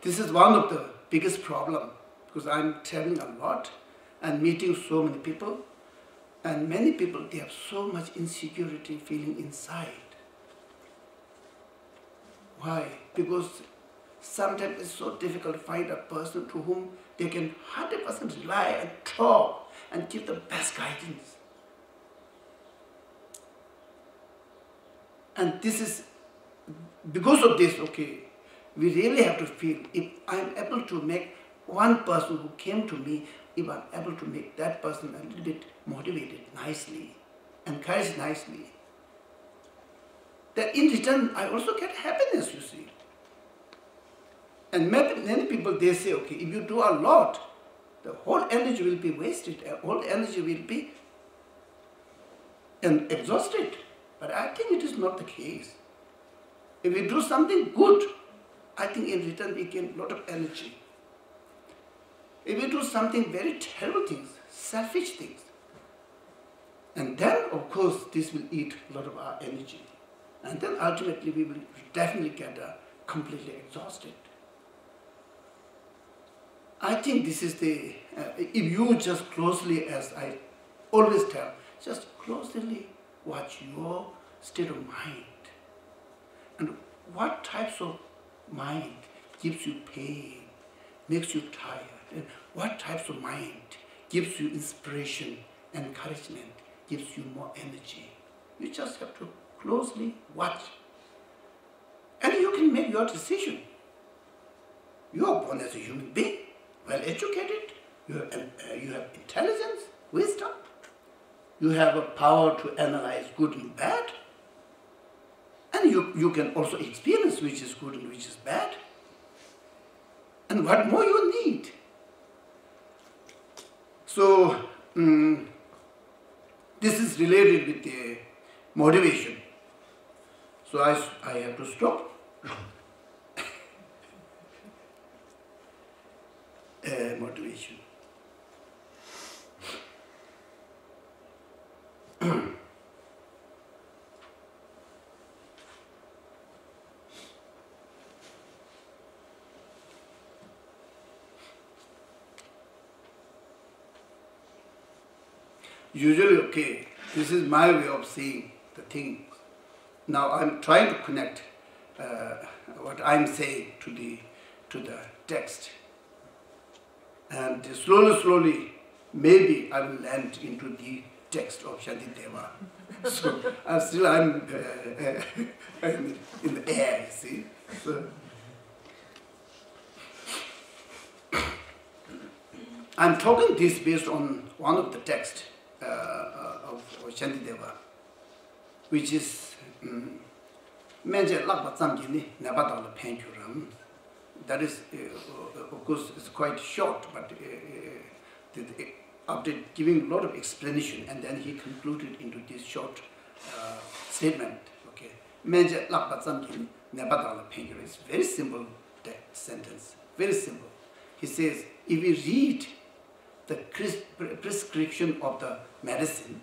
This is one of the biggest problems, because I'm traveling a lot and meeting so many people, and many people, they have so much insecurity feeling inside. Why? Because sometimes it's so difficult to find a person to whom they can 100% rely and talk and give the best guidance. And this is, because of this, okay, we really have to feel, if I'm able to make one person who came to me, if I'm able to make that person a little bit motivated nicely, encouraged nicely, then in return, I also get happiness, you see. And many people, they say, okay, if you do a lot, the whole energy will be wasted, the whole energy will be exhausted. But I think it is not the case. If we do something good, I think in return we gain a lot of energy. If we do something very terrible things, selfish things, and then of course this will eat a lot of our energy. And then ultimately we will definitely get completely exhausted. I think this is the, if you just closely, as I always tell, just closely watch your state of mind. And what types of mind gives you pain, makes you tired, and what types of mind gives you inspiration, encouragement, gives you more energy. You just have to closely watch. And you can make your decision. You are born as a human being, well educated, you have intelligence, wisdom, you have a power to analyze good and bad, and you can also experience which is good and which is bad. And what more you need? So, this is related with the motivation. So I have to stop. Motivation. Usually, okay, this is my way of seeing the things. Now I'm trying to connect what I'm saying to the text. And slowly, maybe I will land into the text of Shantideva. So I'm in the air, you see. So, I'm talking this based on one of the texts of Shantideva, which is that is, of course, it's quite short, but after giving a lot of explanation, and then he concluded into this short statement. Okay, it's very simple sentence, very simple. He says, if we read the prescription of the medicine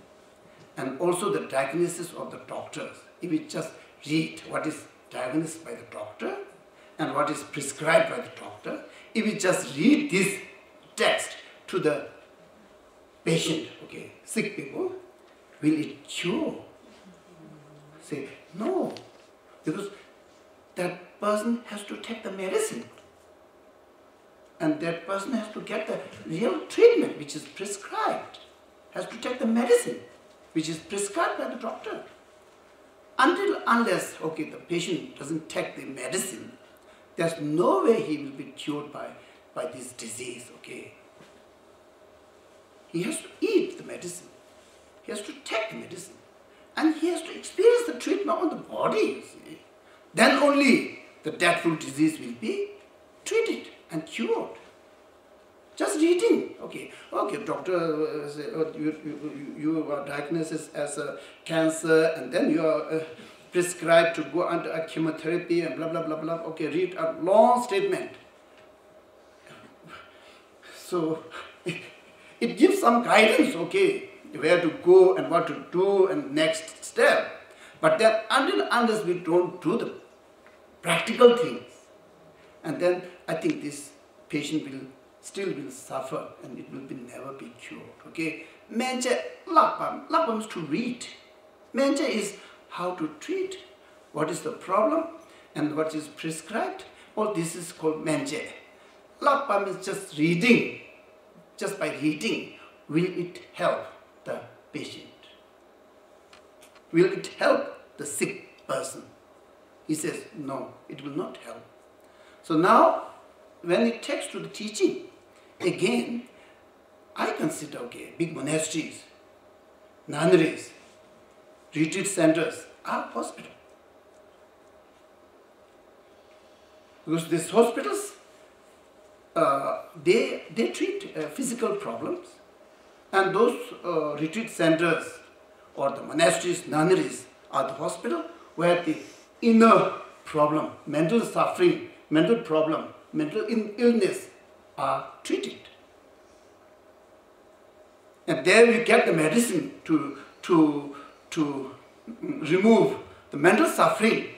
and also the diagnosis of the doctors, if we just read what is diagnosed by the doctor and what is prescribed by the doctor, if we just read this text to the patient, okay, sick people, will it cure? Say, no, because that person has to take the medicine. And that person has to get the real treatment which is prescribed, has to take the medicine which is prescribed by the doctor. Unless, okay, the patient doesn't take the medicine, there's no way he will be cured by this disease, okay. He has to eat the medicine, he has to take the medicine, and he has to experience the treatment on the body, you see. Then only the deathful disease will be treated and cured. Just reading, okay, doctor, you are diagnosed as a cancer, and then you are prescribed to go under a chemotherapy and blah, blah, blah, blah. Okay, read a long statement. So, it gives some guidance, okay, where to go and what to do and next step. But then unless we don't do the practical things, and then I think this patient will still suffer and it will never be cured. Okay? Menja lakpa. Lakpa means to read. Menja is how to treat, what is the problem, and what is prescribed. All this is called menja. Lakpa means just reading. Just by reading, will it help the patient? Will it help the sick person? He says, no, it will not help. So now, when it takes to the teaching, again, I consider, okay, big monasteries, nunneries, retreat centers are hospitals. Because these hospitals, they treat physical problems, and those retreat centers or the monasteries, nunneries are the hospital where the inner problem, mental suffering, mental problem, mental illness are treated. And there we get the medicine to remove the mental suffering.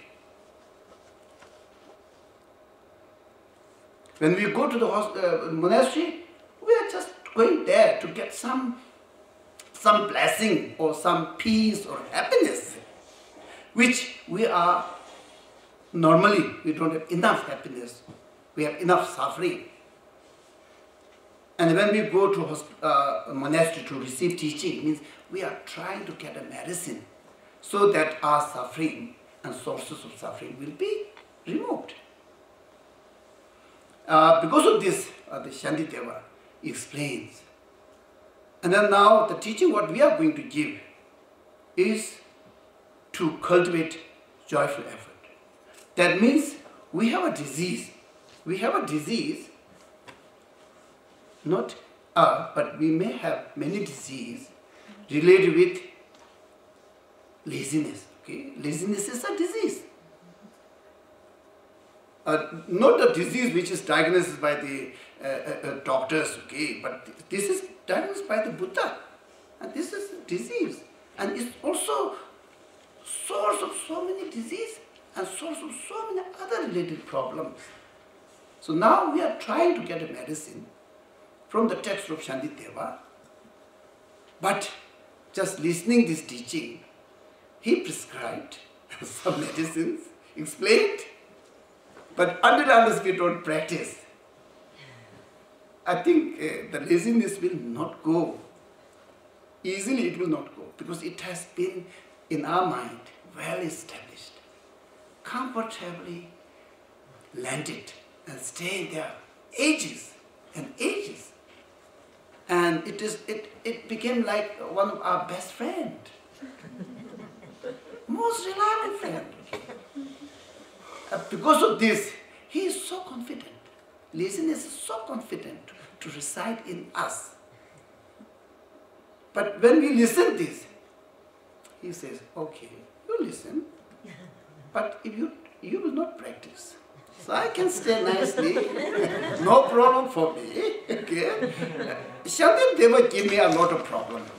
When we go to the monastery, we are just going there to get some blessing or some peace or happiness, which we are normally, we don't have enough happiness, we have enough suffering. And when we go to a monastery to receive teaching, it means we are trying to get a medicine so that our suffering and sources of suffering will be removed. Because of this, the Shantideva explains. And then now the teaching what we are going to give is to cultivate joyful effort. That means we have a disease. We have a disease, but we may have many diseases related with laziness. Okay? Laziness is a disease. Not a disease which is diagnosed by the doctors, okay, but this is diagnosed by the Buddha. And this is a disease. And it's also source of so many diseases and source of so many other related problems. So now we are trying to get a medicine from the text of Shantideva, but just listening this teaching, he prescribed some medicines, explained, but unless we don't practice, I think the laziness will not go. Easily it will not go, because it has been in our mind well established, comfortably landed and staying there ages and ages. And it became like one of our best friends, most reliable friend. Because of this, he is so confident. Laziness is so confident to reside in us. But when we listen this, he says, okay, you listen, but if you will not practice. So I can stay nicely, no problem for me. Okay? Shantideva gave me a lot of problems.